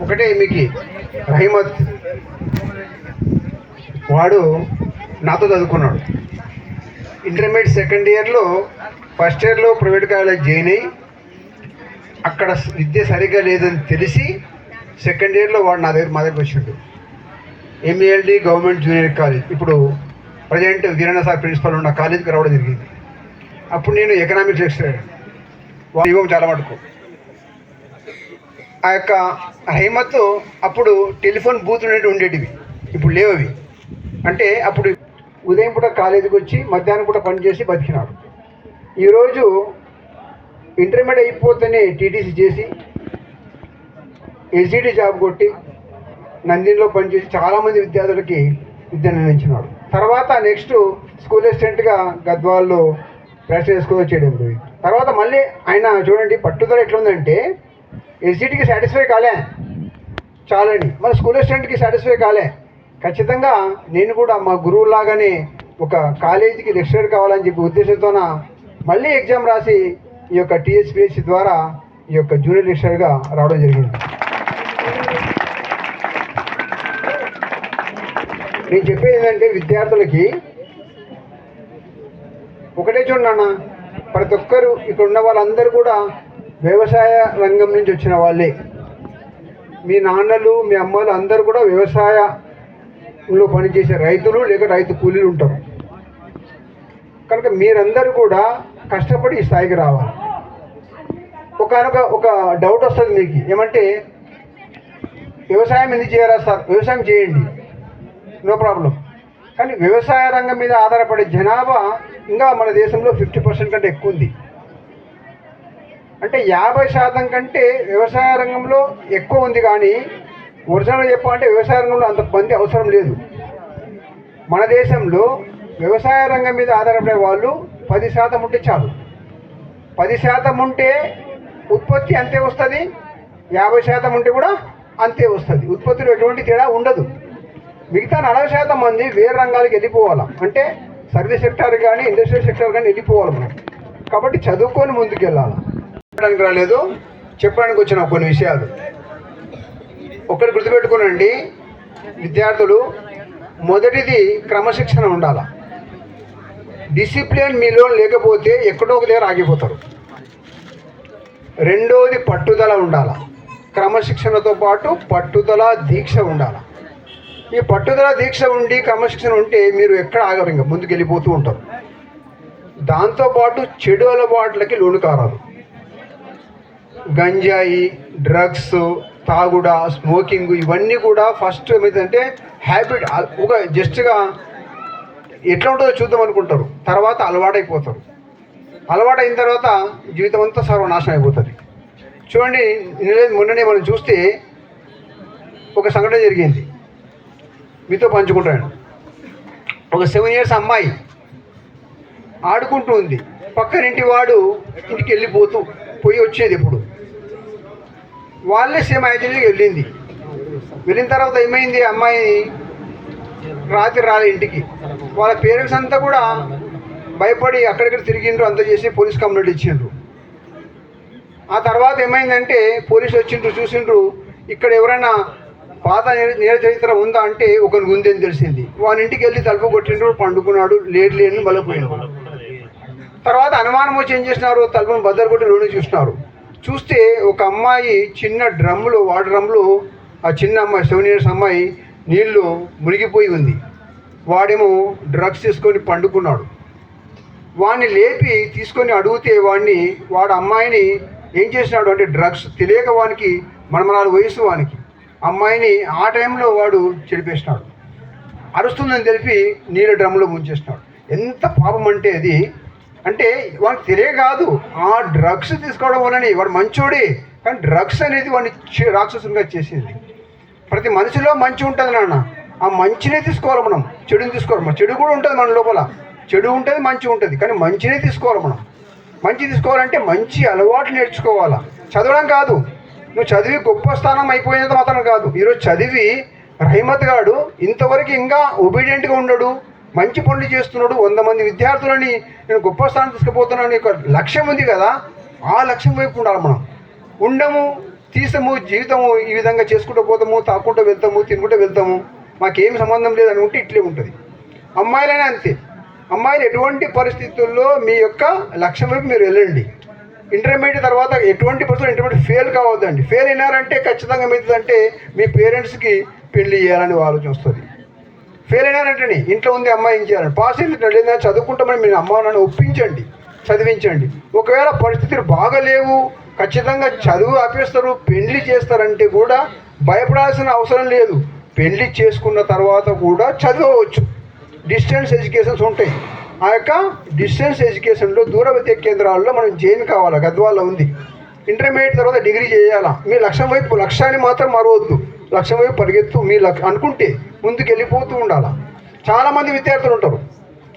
ఒకటే మీకు రహీమత్ వాడు నాతో చదువుకున్నాడు. ఇంటర్మీడియట్ సెకండ్ ఇయర్లో ఫస్ట్ ఇయర్లో ప్రైవేట్ కాలేజ్ జాయిన్ అయ్యి అక్కడ విద్య సరిగ్గా లేదని తెలిసి సెకండ్ ఇయర్లో వాడు మా దగ్గరికి వచ్చిండు. ఎంఏఎల్డి గవర్నమెంట్ జూనియర్ కాలేజ్, ఇప్పుడు ప్రజెంట్ వీరన్న సార్ ప్రిన్సిపల్ ఉన్న కాలేజీకి రావడం జరిగింది. అప్పుడు నేను ఎకనామిక్స్ లెక్చరర్. వాడు చాలా మటుకు ఆ యొక్క రహీమత్ అప్పుడు టెలిఫోన్ బూత్ ఉండేటివి, ఇప్పుడు లేవు అవి. అంటే అప్పుడు ఉదయం పూట కాలేజీకి వచ్చి మధ్యాహ్నం పూట పనిచేసి బతికినాడు. ఈరోజు ఇంటర్మీడియట్ అయిపోతేనే టీటీసీ చేసి ఎస్జిటి జాబ్ కొట్టి నందినిలో పనిచేసి చాలామంది విద్యార్థులకి విద్యను అందించినాడు. తర్వాత నెక్స్ట్ స్కూల్ అసిస్టెంట్గా గద్వాల్లో ప్రాక్టీస్ చేసుకొని చేయడం. తర్వాత మళ్ళీ ఆయన చూడండి పట్టుదల ఎట్లుందంటే ఎస్జిటికి సాటిస్ఫై కాలే చాలని, మన స్కూల్ అసిస్టెంట్కి సాటిస్ఫై కాలే, ఖచ్చితంగా నేను కూడా మా గురువులాగానే ఒక కాలేజీకి లెక్చరర్ కావాలని చెప్పి ఉద్దేశంతోన మళ్ళీ ఎగ్జామ్ రాసి ఈ యొక్క టీఎస్పీఎస్సీ ద్వారా ఈ యొక్క జూనియర్ లెక్చరర్గా రావడం జరిగింది. నేను చెప్పేది ఏంటంటే విద్యార్థులకి ఒకటే చూడన్న, ప్రతి ఒక్కరు ఇక్కడ ఉన్న వాళ్ళందరూ కూడా వ్యవసాయ రంగం నుంచి వచ్చిన వాళ్ళే. మీ నాన్నలు మీ అమ్మలు అందరూ కూడా వ్యవసాయంలో పనిచేసే రైతులు లేక రైతు కూలీలు ఉంటారు. కనుక మీరందరూ కూడా కష్టపడి ఈ స్థాయికి రావాలి. ఒక డౌట్ వస్తుంది మీకు, ఏమంటే వ్యవసాయం ఎందుకు చేయరా సార్? వ్యవసాయం చేయండి, నో ప్రాబ్లం. కానీ వ్యవసాయ రంగం మీద ఆధారపడే జనాభా ఇంకా మన దేశంలో 50% కంటే ఎక్కువ ఉంది. అంటే 50% కంటే వ్యవసాయ రంగంలో ఎక్కువ ఉంది. కానీ ఒరిజినల్గా చెప్పాలంటే వ్యవసాయ రంగంలో అంత మంది అవసరం లేదు. మన దేశంలో వ్యవసాయ రంగం మీద ఆధారపడే వాళ్ళు 10% ఉంటే చాలు. 10% ఉంటే ఉత్పత్తి అంతే వస్తుంది, 50% ఉంటే కూడా అంతే వస్తుంది. ఉత్పత్తిలో ఎటువంటి తేడా ఉండదు. మిగతా 40% మంది వేరే రంగాలకు వెళ్ళిపోవాలి. అంటే సర్వీస్ సెక్టర్ కానీ ఇండస్ట్రియల్ సెక్టర్ కానీ వెళ్ళిపోవాలి మనం. కాబట్టి చదువుకొని ముందుకు వెళ్ళాలి. చెప్పడానికి రాలేదు, చెప్పడానికి వచ్చిన కొన్ని విషయాలు ఒకటి గుర్తుపెట్టుకోనండి విద్యార్థులు. మొదటిది క్రమశిక్షణ ఉండాలి. డిసిప్లిన్ మీలో లేకపోతే ఎక్కడో ఒక దగ్గర ఆగిపోతారు. రెండోది పట్టుదల ఉండాలి. క్రమశిక్షణతో పాటు పట్టుదల దీక్ష ఉండాలి. ఈ పట్టుదల దీక్ష ఉండి క్రమశిక్షణ ఉంటే మీరు ఎక్కడ ఆగరు, ఇంకా ముందుకు వెళ్ళిపోతూ ఉంటారు. దాంతోపాటు చెడు అలవాట్లకి లోను కారాదు. గంజాయి, డ్రగ్స్, తాగుడ, స్మోకింగ్ ఇవన్నీ కూడా ఫస్ట్ ఏమైందంటే హ్యాబిట్, ఒక జస్ట్గా ఎట్లా ఉంటుందో చూద్దాం అనుకుంటారు, తర్వాత అలవాటైపోతారు. అలవాటు అయిన తర్వాత జీవితం అంతా సర్వనాశనం అయిపోతుంది. చూడండి, మొన్ననే మనం చూస్తే ఒక సంఘటన జరిగింది, మీతో పంచుకుంటాను. ఒక 7 years అమ్మాయి ఆడుకుంటూ ఉంది. పక్కనింటి వాడు ఇంటికి పోయి వచ్చేది ఎప్పుడు వాళ్ళే సేమ్ యాక్చువల్గా వెళ్ళింది. వెళ్ళిన తర్వాత ఏమైంది, అమ్మాయి రాత్రి రాలే ఇంటికి. వాళ్ళ పేరెంట్స్ అంతా కూడా భయపడి అక్కడిక్కడ తిరిగిండ్రు, అంతా చేసి పోలీస్ కంప్లైంట్ ఇచ్చిండ్రు. ఆ తర్వాత ఏమైందంటే పోలీసులు వచ్చిండ్రు, చూసిండ్రు ఇక్కడ ఎవరైనా పాత నేర చరిత్ర ఉందా అంటే ఒకరికి ఉంది అని తెలిసింది. వాని ఇంటికి వెళ్ళి తలుపు కొట్టిండ్రు, పండుకున్నాడు, లేని మళ్ళీపోయినాడు. తర్వాత అనుమానం వచ్చి ఏం చేసినారు, తలుపును బద్దలు కొట్టి లోని చూస్తే ఒక అమ్మాయి చిన్న డ్రమ్ములో, వాటర్ డ్రమ్లో ఆ చిన్న అమ్మాయి 7 years అమ్మాయి నీళ్లు మునిగిపోయి ఉంది. వాడేమో డ్రగ్స్ తీసుకొని పండుకున్నాడు. వాడిని లేపి తీసుకొని అడిగితే వాడు అమ్మాయిని ఏం చేసినాడు అంటే డ్రగ్స్ తెలియక వానికి మనమరాలు వయసు వానికి అమ్మాయిని ఆ టైంలో వాడు చెడిపేసినాడు. అరుస్తుందని తెలిపి నీళ్ళ డ్రమ్లో ముంచేసినాడు. ఎంత పాపం అంటే అది, అంటే వాడికి తెలియ కాదు, ఆ డ్రగ్స్ తీసుకోవడం వల్లనే వాడు మంచోడే, కానీ డ్రగ్స్ అనేది వాడిని రాక్షసునిగా చేసింది. ప్రతి మనిషిలో మంచి ఉంటుంది నాన్న, ఆ మంచినే తీసుకోవాలి మనం, చెడుని తీసుకోవాలి. మన చెడు కూడా ఉంటుంది మన లోపల, చెడు ఉంటుంది మంచి ఉంటుంది, కానీ మంచినే తీసుకోవాలి మనం. మంచి తీసుకోవాలంటే మంచి అలవాట్లు నేర్చుకోవాలా, చదవడం కాదు. నువ్వు చదివి గొప్ప స్థానం అయిపోయినంత మాత్రం కాదు. ఈరోజు చదివి రహీమత్ గాడు ఇంతవరకు ఇంకా ఒబీడియంట్గా ఉండడు, మంచి పనులు చేస్తున్నాడు, 100 మంది విద్యార్థులని నేను గొప్ప స్థానం తీసుకుపోతున్నాను ఒక లక్ష్యం ఉంది కదా, ఆ లక్ష్యం వైపు ఉండాలి మనం. ఉండము తీసాము జీవితము ఈ విధంగా చేసుకుంటూ పోతాము, తాకుంటూ వెళ్తాము, తినుకుంటూ వెళ్తాము, మాకేం సంబంధం లేదని ఉంటే ఇట్లే ఉంటుంది. అమ్మాయిలైనా అంతే. అమ్మాయిలు ఎటువంటి పరిస్థితుల్లో మీ యొక్క లక్ష్యం వైపు మీరు వెళ్ళండి. ఇంటర్మీడియట్ తర్వాత ఎటువంటి పరిస్థితుల్లో ఇంటర్మీడియట్ ఫెయిల్ కావద్దండి. ఫెయిల్ అయినారంటే ఖచ్చితంగా ఏమవుతుందంటే మీ పేరెంట్స్కి పెళ్లి చేయాలని ఆలోచన వస్తుంది. ఫెయిల్ అయినారంటే ఇంట్లో ఉంది అమ్మాయి ఏం చేయాలని, పాస్ అయింది లేదా చదువుకుంటామని మీరు అమ్మ నాన్న ఒప్పించండి, చదివించండి. ఒకవేళ పరిస్థితులు బాగలేవు, ఖచ్చితంగా చదువు ఆపేస్తారు, పెళ్లి చేస్తారంటే కూడా భయపడాల్సిన అవసరం లేదు. పెళ్లి చేసుకున్న తర్వాత కూడా చదవచ్చు. డిస్టెన్స్ ఎడ్యుకేషన్స్ ఉంటాయి. ఆ యొక్క డిస్టెన్స్ ఎడ్యుకేషన్లో దూర విద్యా కేంద్రాల్లో మనం జాయిన్ కావాలా. గద్వాల్లో ఉంది. ఇంటర్మీడియట్ తర్వాత డిగ్రీ చేయాలా. మీ లక్ష్యం వైపు, లక్ష్యాన్ని మాత్రం మరవద్దు. లక్ష్యం వైపు పరిగెత్తు, మీ అనుకుంటే ముందుకు వెళ్ళిపోతూ ఉండాలా. చాలామంది విద్యార్థులు ఉంటారు.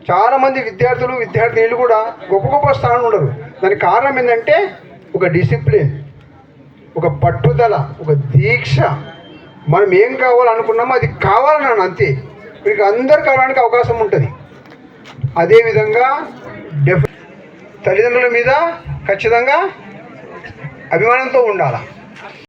చాలామంది విద్యార్థినులు కూడా గొప్ప గొప్ప స్థానంలో ఉండరు. దానికి కారణం ఏంటంటే ఒక డిసిప్లిన్, ఒక పట్టుదల, ఒక దీక్ష. మనం ఏం కావాలనుకున్నామో అది కావాలన్నాను అంతే. మీకు అందరు కావడానికి అవకాశం ఉంటుంది. అదేవిధంగా తల్లిదండ్రుల మీద ఖచ్చితంగా అభిమానంతో ఉండాలి.